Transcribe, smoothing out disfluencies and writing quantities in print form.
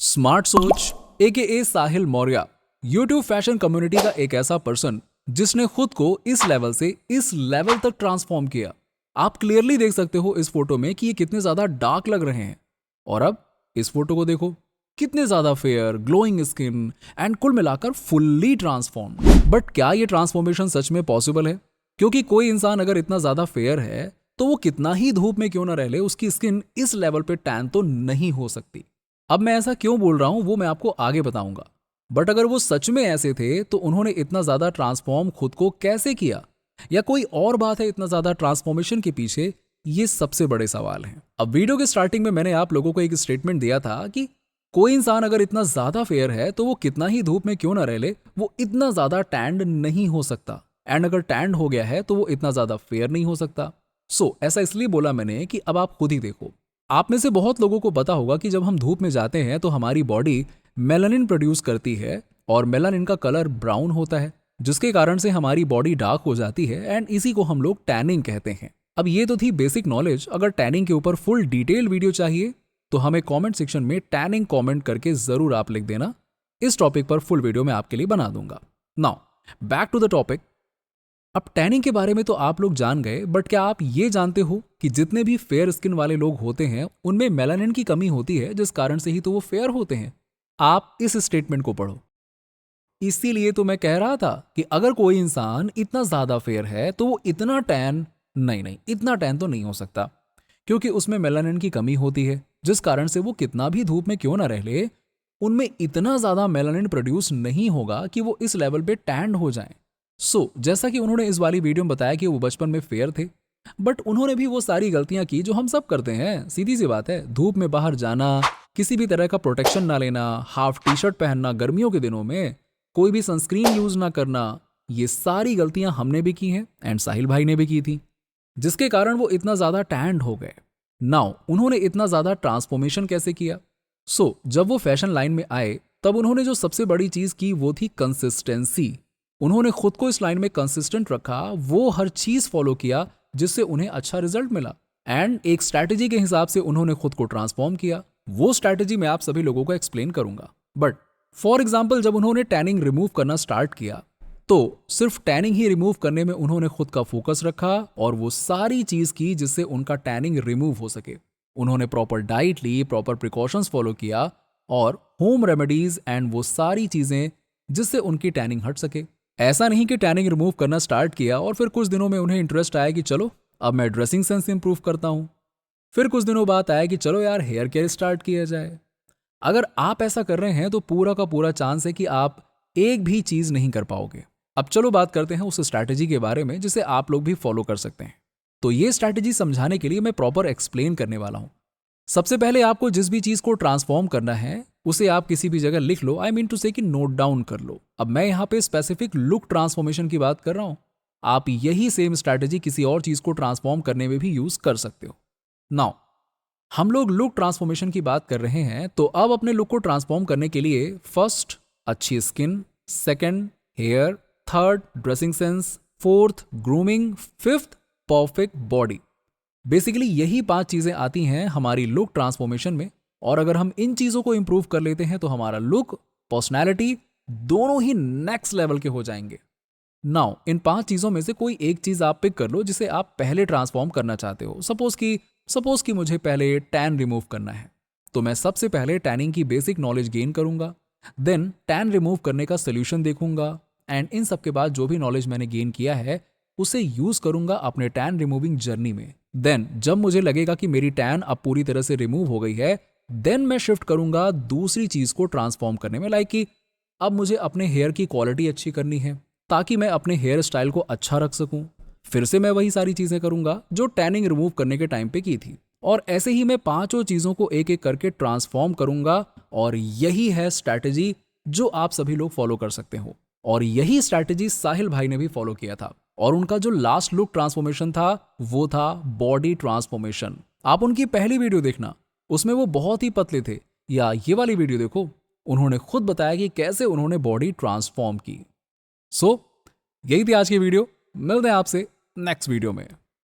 Smart सोच AKA साहिल Maurya YouTube fashion community का एक ऐसा पर्सन जिसने खुद को इस लेवल से इस लेवल तक ट्रांसफॉर्म किया। आप क्लियरली देख सकते हो इस फोटो में कि ये कितने ज्यादा डार्क लग रहे हैं और अब इस फोटो को देखो, कितने ज्यादा फेयर, ग्लोइंग स्किन एंड कुल मिलाकर फुल्ली ट्रांसफॉर्म। बट क्या ये ट्रांसफॉर्मेशन सच में पॉसिबल है? क्योंकि कोई इंसान अगर इतना ज्यादा फेयर है तो वो कितना ही धूप में क्यों ना रह ले, उसकी स्किन इस लेवल पे टैन तो नहीं हो सकती। अब मैं ऐसा क्यों बोल रहा हूं वो मैं आपको आगे बताऊंगा। बट अगर वो सच में ऐसे थे तो उन्होंने इतना ज्यादा ट्रांसफॉर्म खुद को कैसे किया, या कोई और बात है इतना ज्यादा ट्रांसफॉर्मेशन के पीछे, ये सबसे बड़े सवाल हैं। अब वीडियो के स्टार्टिंग में मैंने आप लोगों को एक स्टेटमेंट दिया था कि कोई इंसान अगर इतना ज्यादा फेयर है तो वो कितना ही धूप में क्यों ना रह ले, वो इतना ज्यादा टैंड नहीं हो सकता। एंड अगर टैंड हो गया है तो वो इतना ज्यादा फेयर नहीं हो सकता। ऐसा इसलिए बोला मैंने कि अब आप खुद ही देखो। आप में से बहुत लोगों को पता होगा कि जब हम धूप में जाते हैं तो हमारी बॉडी मेलानिन प्रोड्यूस करती है और मेलानिन का कलर ब्राउन होता है, जिसके कारण से हमारी बॉडी डार्क हो जाती है एंड इसी को हम लोग टैनिंग कहते हैं। अब ये तो थी बेसिक नॉलेज। अगर टैनिंग के ऊपर फुल डिटेल वीडियो चाहिए तो हमें कमेंट सेक्शन में टैनिंग कमेंट करके जरूर आप लिख देना। इस टॉपिक पर फुल वीडियो मैं आपके लिए बना दूंगा। Now back to the topic. अब टैनिंग के बारे में तो आप लोग जान गए, बट क्या आप ये जानते हो कि जितने भी फेयर स्किन वाले लोग होते हैं उनमें मेलानिन की कमी होती है, जिस कारण से ही तो वो फेयर होते हैं। आप इस स्टेटमेंट को पढ़ो। इसीलिए तो मैं कह रहा था कि अगर कोई इंसान इतना ज्यादा फेयर है तो वो इतना टैन नहीं, इतना टैन तो नहीं हो सकता, क्योंकि उसमें मेलानिन की कमी होती है, जिस कारण से वो कितना भी धूप में क्यों ना रह ले, उनमें इतना ज्यादा मेलानिन प्रोड्यूस नहीं होगा कि वो इस लेवल पे टैंड हो जाएं। जैसा कि उन्होंने इस वाली वीडियो में बताया कि वो बचपन में फेयर थे, बट उन्होंने भी वो सारी गलतियां की जो हम सब करते हैं। सीधी सी बात है, धूप में बाहर जाना, किसी भी तरह का प्रोटेक्शन ना लेना, हाफ टी शर्ट पहनना गर्मियों के दिनों में, कोई भी सनस्क्रीन यूज ना करना, ये सारी गलतियां हमने भी की हैं एंड साहिल भाई ने भी की थी, जिसके कारण वो इतना ज्यादा टैंड हो गए। नाउ उन्होंने इतना ज्यादा ट्रांसफॉर्मेशन कैसे किया? जब वो फैशन लाइन में आए तब उन्होंने जो सबसे बड़ी चीज की वो थी कंसिस्टेंसी। उन्होंने खुद को इस लाइन में कंसिस्टेंट रखा, वो हर चीज फॉलो किया जिससे उन्हें अच्छा रिजल्ट मिला एंड एक स्ट्रैटेजी के हिसाब से उन्होंने खुद को ट्रांसफॉर्म किया। वो स्ट्रैटेजी मैं आप सभी लोगों को एक्सप्लेन करूंगा। बट फॉर एग्जाम्पल, जब उन्होंने टैनिंग रिमूव करना स्टार्ट किया तो सिर्फ टैनिंग ही रिमूव करने में उन्होंने खुद का फोकस रखा और वो सारी चीज की जिससे उनका टैनिंग रिमूव हो सके। उन्होंने प्रॉपर डाइट ली, प्रॉपर प्रिकॉशंस फॉलो किया और होम रेमेडीज एंड वो सारी चीजें जिससे उनकी टैनिंग हट सके। ऐसा नहीं कि टैनिंग रिमूव करना स्टार्ट किया और फिर कुछ दिनों में उन्हें इंटरेस्ट आया कि चलो अब मैं ड्रेसिंग सेंस इंप्रूव करता हूं। फिर कुछ दिनों बाद आया कि चलो यार हेयर केयर स्टार्ट किया जाए। अगर आप ऐसा कर रहे हैं तो पूरा का पूरा चांस है कि आप एक भी चीज नहीं कर पाओगे। अब चलो बात करते हैं उस स्ट्रैटेजी के बारे में जिसे आप लोग भी फॉलो कर सकते हैं। तो ये स्ट्रैटेजी समझाने के लिए मैं प्रॉपर एक्सप्लेन करने वाला हूं। सबसे पहले आपको जिस भी चीज को ट्रांसफॉर्म करना है उसे आप किसी भी जगह लिख लो, आई मीन टू से कि नोट डाउन कर लो। अब मैं यहां पे स्पेसिफिक लुक ट्रांसफॉर्मेशन की बात कर रहा हूं। आप यही सेम स्ट्रैटेजी किसी और चीज को ट्रांसफॉर्म करने में भी यूज कर सकते हो। नाउ हम लोग लुक ट्रांसफॉर्मेशन की बात कर रहे हैं, तो अब अपने लुक को ट्रांसफॉर्म करने के लिए फर्स्ट अच्छी skin, second hair, third dressing sense, fourth grooming, fifth perfect body. Basically यही 5 चीजें आती हैं हमारी लुक ट्रांसफॉर्मेशन में, और अगर हम इन चीजों को इंप्रूव कर लेते हैं तो हमारा लुक, पर्सनैलिटी दोनों ही नेक्स्ट लेवल के हो जाएंगे। नाउ इन 5 चीजों में से कोई एक चीज आप पिक कर लो जिसे आप पहले ट्रांसफॉर्म करना चाहते हो। सपोज कि मुझे पहले टैन रिमूव करना है, तो मैं सबसे पहले टैनिंग की बेसिक नॉलेज गेन करूंगा, देन टैन रिमूव करने का सोल्यूशन देखूंगा एंड इन सब के बाद जो भी नॉलेज मैंने गेन किया है उसे यूज करूंगा अपने टैन रिमूविंग जर्नी में। देन जब मुझे लगेगा कि मेरी टैन अब पूरी तरह से रिमूव हो गई है, देन मैं शिफ्ट करूंगा दूसरी चीज को ट्रांसफॉर्म करने में, लाइक कि अब मुझे अपने हेयर की क्वालिटी अच्छी करनी है ताकि मैं अपने हेयर स्टाइल को अच्छा रख सकूं। फिर से मैं वही सारी चीजें करूंगा जो टैनिंग रिमूव करने के टाइम पे की थी, और ऐसे ही मैं 5 चीजों को एक एक करके ट्रांसफॉर्म करूंगा। और यही है स्ट्रैटेजी जो आप सभी लोग फॉलो कर सकते हो, और यही स्ट्रैटेजी साहिल भाई ने भी फॉलो किया था। और उनका जो लास्ट लुक ट्रांसफॉर्मेशन था वो था बॉडी ट्रांसफॉर्मेशन। आप उनकी पहली वीडियो देखना, उसमें वो बहुत ही पतले थे, या ये वाली वीडियो देखो, उन्होंने खुद बताया कि कैसे उन्होंने बॉडी ट्रांसफॉर्म की। यही थी आज की वीडियो। मिलते हैं आपसे नेक्स्ट वीडियो में।